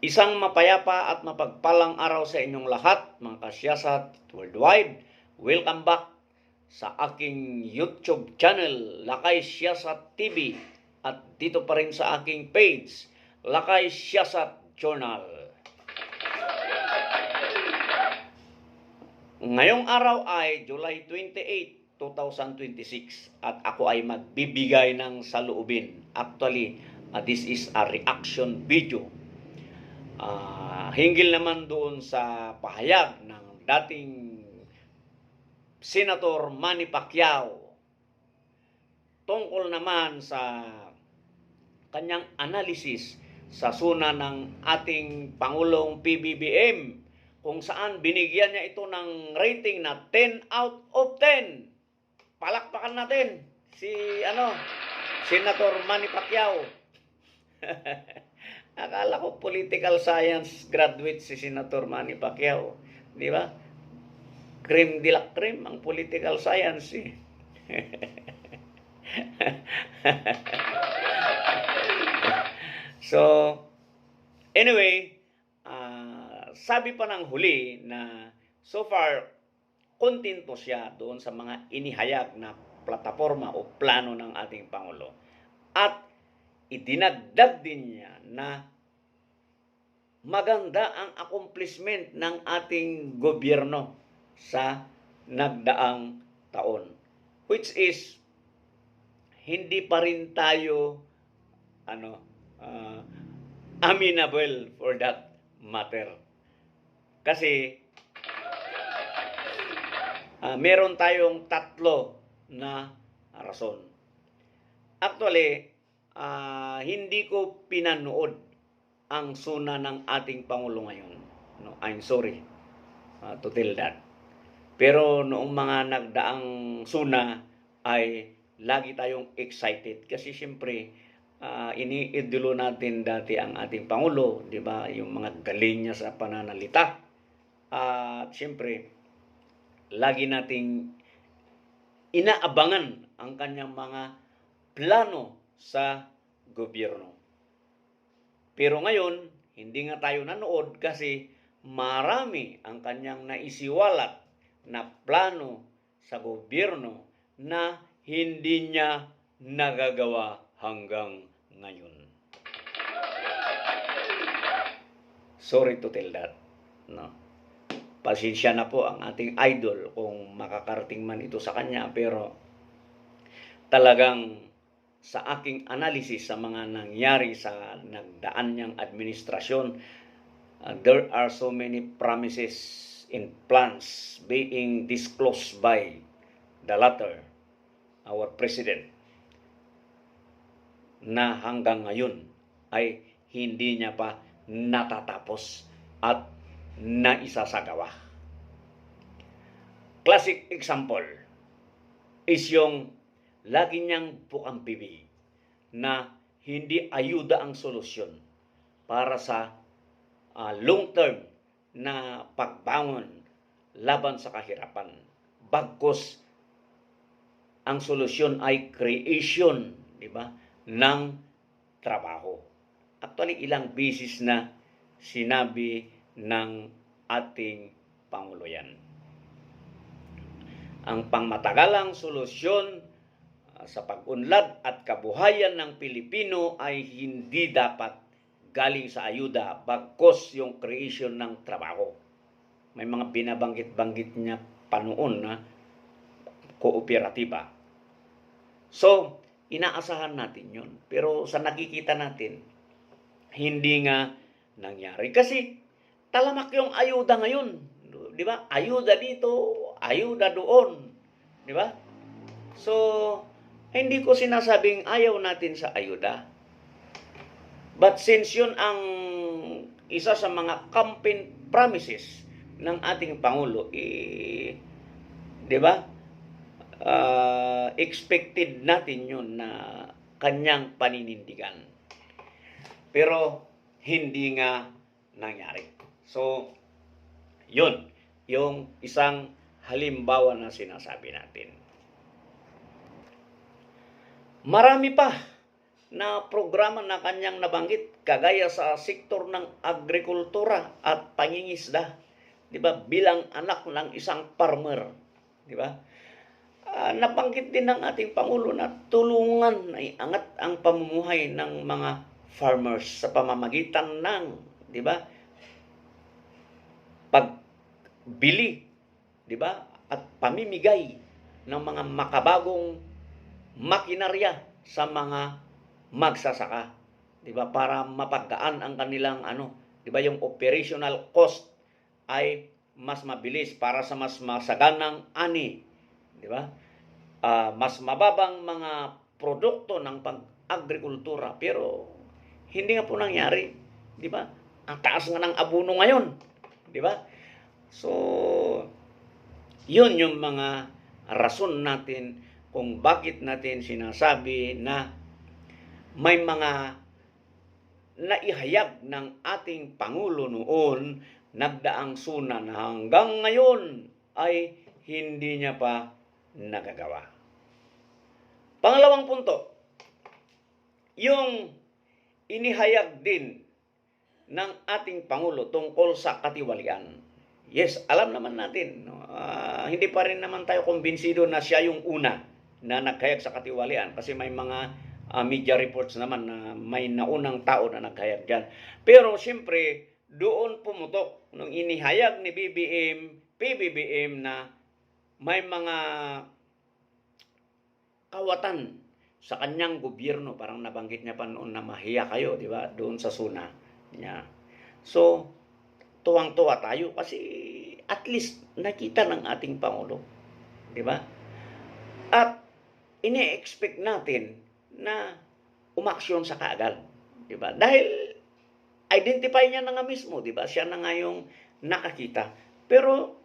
Isang mapayapa at mapagpalang araw sa inyong lahat, mga kasyasat worldwide. Welcome back sa aking YouTube channel, Lakay Siyasat TV, at dito pa rin sa aking page, Lakay Siyasat Journal. Ngayong araw ay July 28, 2026 at ako ay magbibigay ng saloobin. Actually, this is a reaction video. Hinggil naman doon sa pahayag ng dating Senator Manny Pacquiao tungkol naman sa kanyang analysis sa suna ng ating Pangulong PBBM, kung saan binigyan niya ito ng rating na 10 out of 10. Palakpakan natin si Senator Manny Pacquiao. Akala ko political science graduate si Senator Manny Pacquiao, di ba? Cream de la cream ang political science eh. So, anyway, sabi pa ng huli na so far, kontento siya doon sa mga inihayag na plataforma o plano ng ating Pangulo. At idinagdag din niya na maganda ang accomplishment ng ating gobyerno sa nagdaang taon. Which is, hindi pa rin tayo amenable for that matter. Kasi meron tayong tatlo na rason. Actually, hindi ko pinanood ang suna ng ating Pangulo ngayon. No, I'm sorry to tell that. Pero noong mga nagdaang suna ay lagi tayong excited kasi siyempre iniidolo natin dati ang ating Pangulo, di ba? Yung mga galing niya sa pananalita. At siyempre, lagi nating inaabangan ang kanyang mga plano sa gobyerno. Pero ngayon, hindi nga tayo nanood kasi marami ang kanyang naisiwalat na plano sa gobyerno na hindi niya nagagawa hanggang ngayon. Sorry to tell that. No. Pasensya na po ang ating idol kung makakarating man ito sa kanya, pero talagang sa aking analysis sa mga nangyari sa nagdaan niyang administrasyon, there are so many promises and plans being disclosed by the latter, our president, na hanggang ngayon ay hindi niya pa natatapos at naisasagawa. Classic example is yung lagi niyang bukang bibig na hindi ayuda ang solusyon para sa long-term na pagbangon laban sa kahirapan. Bagkus ang solusyon ay creation, di ba, ng trabaho. Actually, ilang beses na sinabi ng ating Pangulo yan. Ang pangmatagalang solusyon sa pag-unlad at kabuhayan ng Pilipino ay hindi dapat galing sa ayuda, bagkus yung creation ng trabaho. May mga binabanggit-banggit niya pa noon na kooperatiba. So, inaasahan natin yun. Pero sa nakikita natin, hindi nga nangyari. Kasi talamak yung ayuda ngayon. Di ba? Ayuda dito, ayuda doon. Di ba? So, hindi ko sinasabing ayaw natin sa ayuda. But since yun ang isa sa mga campaign promises ng ating Pangulo, di ba? Expected natin yun na kanyang paninindigan. Pero hindi nga nangyari. So, yun, yung isang halimbawa na sinasabi natin. Marami pa na programa na kanyang nabanggit, kagaya sa sektor ng agrikultura at pangingisda, di ba? Bilang anak ng isang farmer, di ba? Nabanggit din ng ating Pangulo na tulungan ay angat ang pamumuhay ng mga farmers sa pamamagitan ng, di ba, pagbili, di ba, at pamimigay ng mga makabagong makinarya sa mga magsasaka, di ba, para mapaggaan ang kanilang di ba, yung operational cost ay mas mabilis para sa mas masaganang ani, di ba? Mas mababang mga produkto ng pag-agrikultura, pero hindi nga po nangyari, di ba? Ang taas nga ng abono ngayon, di ba? So, yun yung mga rason natin kung bakit natin sinasabi na may mga naihayag ng ating Pangulo noon, nagdaang SUNA na hanggang ngayon ay hindi niya pa nagagawa. Pangalawang punto, yung inihayag din ng ating Pangulo tungkol sa katiwalian. Yes, alam naman natin, no? Hindi pa rin naman tayo kumbinsido na siya yung una na naghayag sa katiwalian kasi may mga media reports naman na may naunang tao na naghayag dyan. Pero siyempre, doon pumutok nung inihayag ni PBBM na may mga kawatan sa kanyang gobyerno. Parang nabanggit niya pa noon na mahiya kayo, di ba? Doon sa SUNA niya. So, tuwang-tuwa tayo kasi at least nakita ng ating Pangulo, di ba? At ini-expect natin na umaksyon sa kaagad, di ba? Dahil identify niya na nga mismo, di ba? Siya na nga yung nakakita. Pero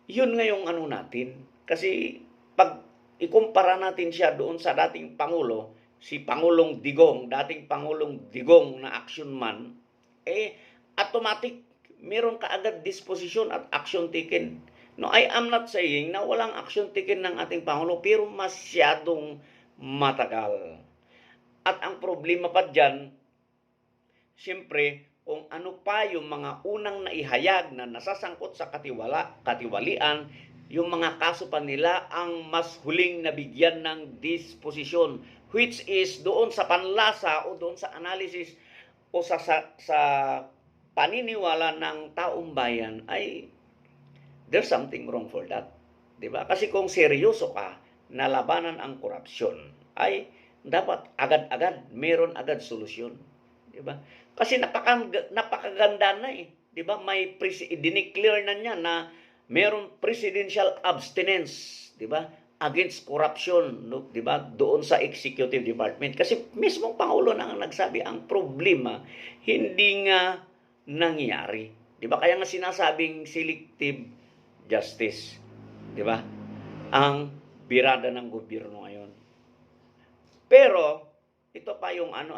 yun nga yung natin. Kasi pag ikumpara natin siya doon sa dating Pangulo, si Pangulong Digong, dating Pangulong Digong na action man, automatic, meron kaagad disposition at action taken. No, I am not saying na walang action taken ng ating Pangulo, pero masyadong matagal. At ang problema pa dyan, siyempre, kung ano pa yung mga unang naihayag na nasasangkot sa katiwalian, yung mga kaso pa nila ang mas huling nabigyan ng disposisyon, which is doon sa panlasa o doon sa analysis o sa paniniwala ng taong bayan ay there's something wrong for that. Diba? Kasi kung seryoso ka na labanan ang korupsyon, ay dapat agad-agad, meron agad solusyon. Diba? Kasi napakaganda na Diba? May dineclare na niya na meron presidential abstinence, diba? Against corruption, no? Diba? Doon sa executive department. Kasi mismong Pangulo na ang nagsabi, ang problema, hindi nga nangyari. Diba? Kaya nga sinasabing selective justice. Diba? Ang birada ng gobyerno ngayon. Pero, ito pa yung ang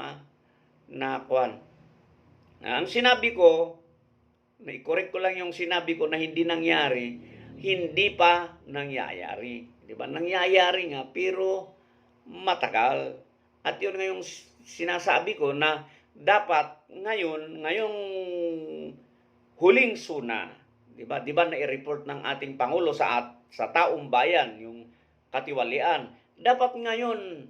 sinabi ko, i-correct ko lang yung sinabi ko na hindi nangyari, hindi pa nangyayari. Diba? Nangyayari nga, pero matagal. At yun nga yung sinasabi ko na dapat ngayong huling SUNA, diba na-report ng ating Pangulo sa taong bayan, yung katiwalian. Dapat ngayon,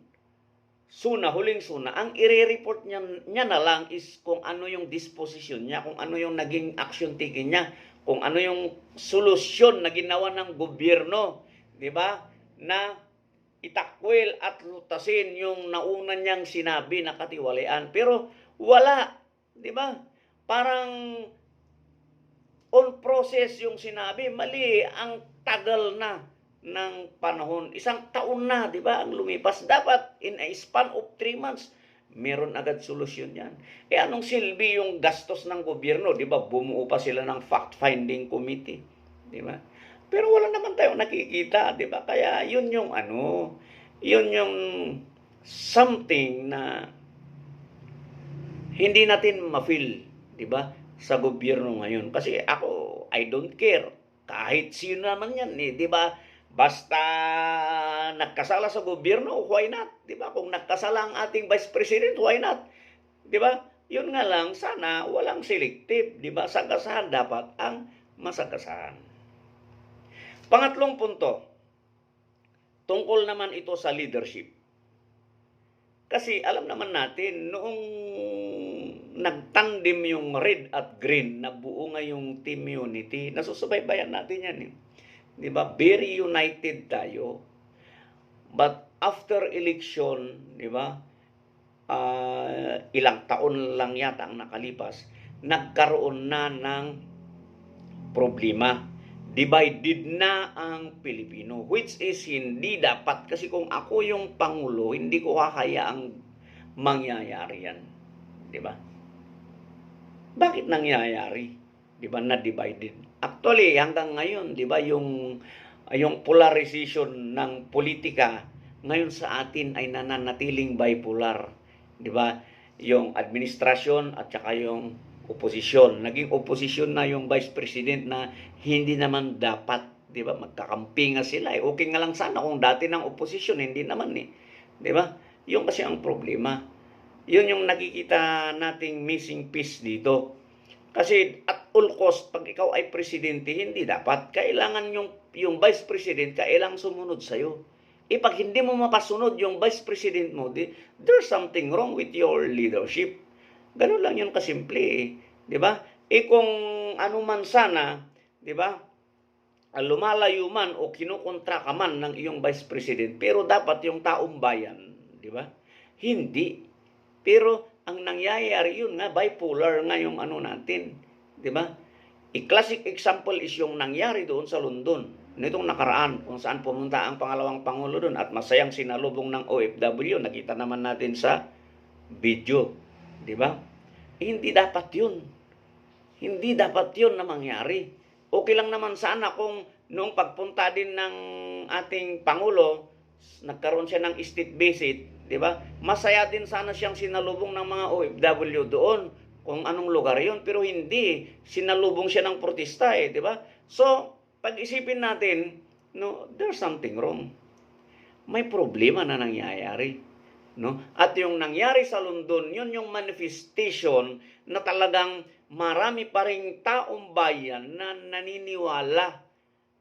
huling SUNA, ang i-report niya na lang is kung ano yung disposition niya, kung ano yung naging action taken niya, kung ano yung solusyon na ginawa ng gobyerno, di ba? Na itakwil at lutasin yung nauna niyang sinabi na katiwalian. Pero wala, di ba? Parang on process yung sinabi, mali, ang tagal na ng panahon. 1 taon na, di ba, ang lumipas. Dapat in a span of 3 months, meron agad solusyon yan. Anong silbi yung gastos ng gobyerno? Di ba, bumuo pa sila ng fact-finding committee. Di ba? Pero wala naman tayong nakikita, di ba? Kaya yun yung yun yung something na hindi natin ma-feel, di ba, sa gobyerno ngayon. Kasi ako, I don't care. Kahit sino naman yan, di ba? Basta nagkasala sa gobyerno, why not? 'Di ba? Kung nagkasala ang ating Vice President, why not? 'Di ba? Yun nga lang, sana walang selective, 'di ba? Sagasahan dapat ang masagasahan. Pangatlong punto, tungkol naman ito sa leadership. Kasi alam naman natin, noong nagtandem yung red at green, nabuo nga yung team unity, nasusubaybayan natin yan eh. Di ba? Very united tayo. But after election, di ba, ilang taon lang yata ang nakalipas, nagkaroon na ng problema. Divided na ang Pilipino, which is hindi dapat. Kasi kung ako yung Pangulo, hindi ko hahayaang mangyayari yan. Di ba? Bakit nangyayari? Di ba, na divided? Actually, hanggang ngayon, di ba, yung polarization ng politika ngayon sa atin ay nananatiling bipolar. Di ba? Yung administrasyon at saka yung oposisyon. Naging oposisyon na yung Vice President na hindi naman dapat, di ba? Magkakampi nga sila. Okay nga lang sana kung dati ng oposisyon, hindi naman eh. Di ba? Yung kasi ang problema. Yun yung nakikita nating missing piece dito. Kasi at all cost, pag ikaw ay presidente, hindi dapat. Kailangan yung Vice President, kailangan sumunod sa'yo. Pag hindi mo mapasunod yung Vice President mo, there's something wrong with your leadership. Ganun lang yun kasimple eh. Di ba? Kung ano man sana, di ba? Lumalayo man o kinukontra ka man ng iyong Vice President, pero dapat yung taong bayan, di ba? Hindi. Pero ang nangyayari yun nga, bipolar nga yung ano natin. Di ba? Classic example is yung nangyari doon sa London. Nitong nakaraan, kung saan pumunta ang pangalawang Pangulo doon at masayang sinalubong ng OFW. Nakita naman natin sa video. Di ba? Hindi dapat yun. Hindi dapat yun na mangyari. Okay lang naman sana kung noong pagpunta din ng ating Pangulo, nagkaroon siya ng state visit, di ba? Masaya din sana siyang sinalubong ng mga OFW doon kung anong lugar yon, pero hindi. Sinalubong siya ng protesta eh, di ba? So, pag-isipin natin, no, there's something wrong. May problema na nangyayari. No? At yung nangyari sa London, yun yung manifestation na talagang marami pa ring taong bayan na naniniwala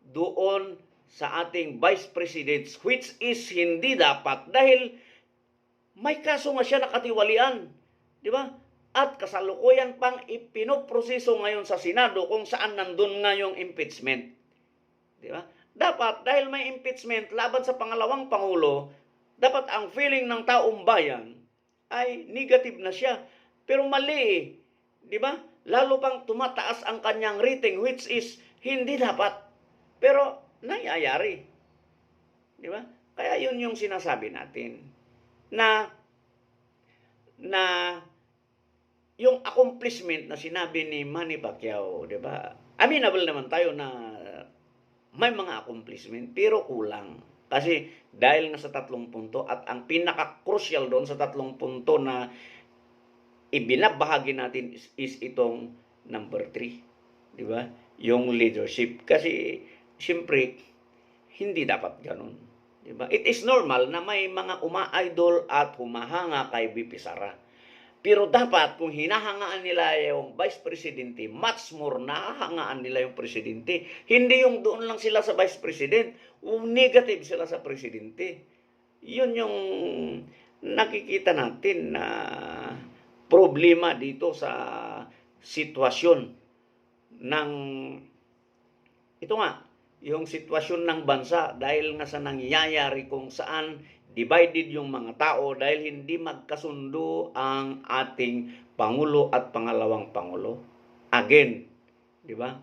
doon sa ating Vice President, which is hindi dapat dahil may kaso nga siya nakatiwalian. Di ba? At kasalukuyan pang ipinoproseso ngayon sa Senado kung saan nandun nga yung impeachment. Di ba? Dapat, dahil may impeachment laban sa pangalawang Pangulo, dapat ang feeling ng taong bayan ay negative na siya. Pero mali eh. Di ba? Lalo pang tumataas ang kanyang rating, which is hindi dapat. Pero nangyayari. Di ba? Kaya yun yung sinasabi natin. Na yung accomplishment na sinabi ni Manny Pacquiao, di ba? Amenable naman tayo na may mga accomplishment, pero kulang. Kasi dahil nga sa 3 punto at ang pinaka-crucial doon sa 3 punto na ibinabahagi natin is itong number 3. Di ba? Yung leadership. Kasi siyempre, hindi dapat ganun. Di ba? It is normal na may mga uma-idol at humahanga kay VP Sara. Pero dapat kung hinahangaan nila yung Vice Presidente, much more nahahangaan nila yung Presidente. Hindi yung doon lang sila sa Vice President, negative sila sa Presidente. Yun yung nakikita natin na problema dito sa sitwasyon ng, ito nga, yung sitwasyon ng bansa dahil nga sa nangyayari kung saan divided yung mga tao dahil hindi magkasundo ang ating Pangulo at pangalawang Pangulo. Again, di ba?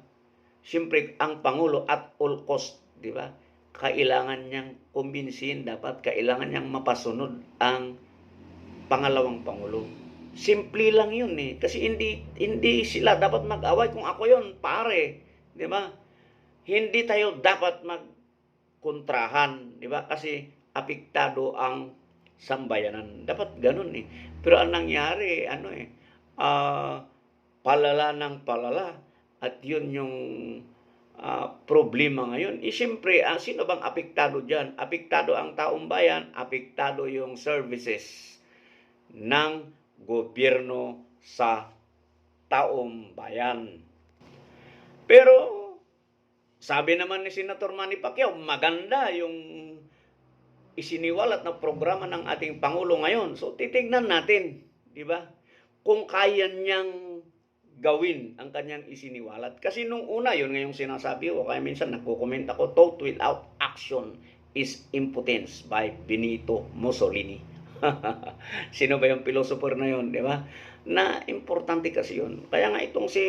Siyempre, ang Pangulo at all cost, di ba? Kailangan niyang kumbinsihin, dapat kailangan niyang mapasunod ang pangalawang Pangulo. Simple lang yun eh. Kasi hindi sila dapat mag-away. Kung ako yun, pare, di ba? Hindi tayo dapat magkontrahan, di ba? Kasi apektado ang sambayanan. Dapat ganun eh. Pero ang nangyari, palala ng palala. At yun yung problema ngayon. Siyempre, sino bang apektado dyan? Apektado ang taong bayan, apektado yung services ng gobyerno sa taong bayan. Pero, sabi naman ni Senator Manny Pacquiao, maganda yung isiniwalat na programa ng ating Pangulo ngayon. So, titignan natin, di ba? Kung kaya niyang gawin ang kanyang isiniwalat. Kasi nung una, yun ngayong sinasabi ko, kaya minsan nagko-comment ako, thought without action is impotence by Benito Mussolini. Sino ba yung philosopher na yun, di ba? Na importante kasi yun. Kaya nga itong si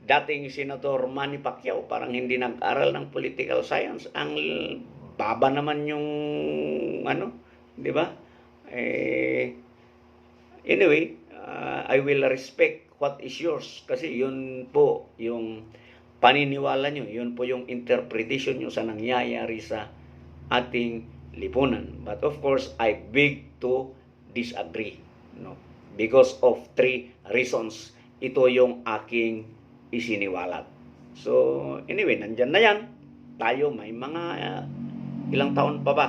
dating Senator Manny Pacquiao, parang hindi nag-aral ng political science. Ang baba naman yung di ba? Anyway, I will respect what is yours kasi yun po yung paniniwala nyo, yun po yung interpretation nyo sa nangyayari sa ating lipunan. But of course, I beg to disagree, no? Because of 3 reasons. Ito yung aking isiniwalat. So, anyway, nandyan na yan. Tayo may mga ilang taon pa ba?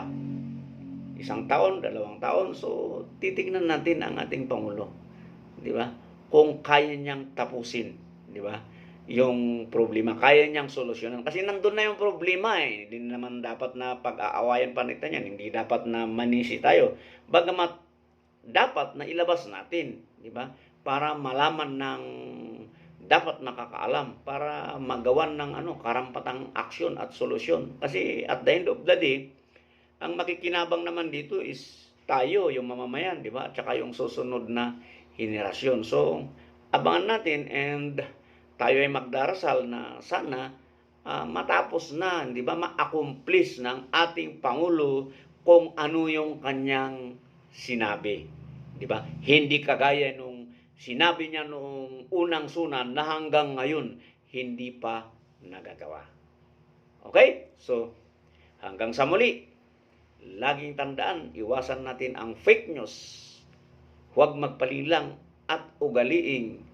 1 taon, 2 taon. So, titignan natin ang ating Pangulo. Di ba? Kung kaya niyang tapusin, di ba? Yung problema, kaya niyang solusyonan. Kasi nandun na yung problema eh. Hindi naman dapat na pag-aawayan pa nito yan. Hindi dapat na manisi tayo. Bagamat dapat na ilabas natin, di ba? Para malaman ng dapat makakaalam, para magawan ng karampatang aksyon at solusyon. Kasi at the end of the day, ang makikinabang naman dito is tayo, yung mamamayan, di ba? At saka yung susunod na henerasyon. So, abangan natin and tayo ay magdarasal na sana matapos na, di ba? Ma-accomplish ng ating Pangulo kung ano yung kanyang sinabi. Di ba? Hindi kagaya nung sinabi niya noong unang sunan na hanggang ngayon hindi pa nagagawa. Okay? So, hanggang sa muli. Laging tandaan, iwasan natin ang fake news. Huwag magpalilang at ugaliing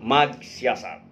magsiyasat.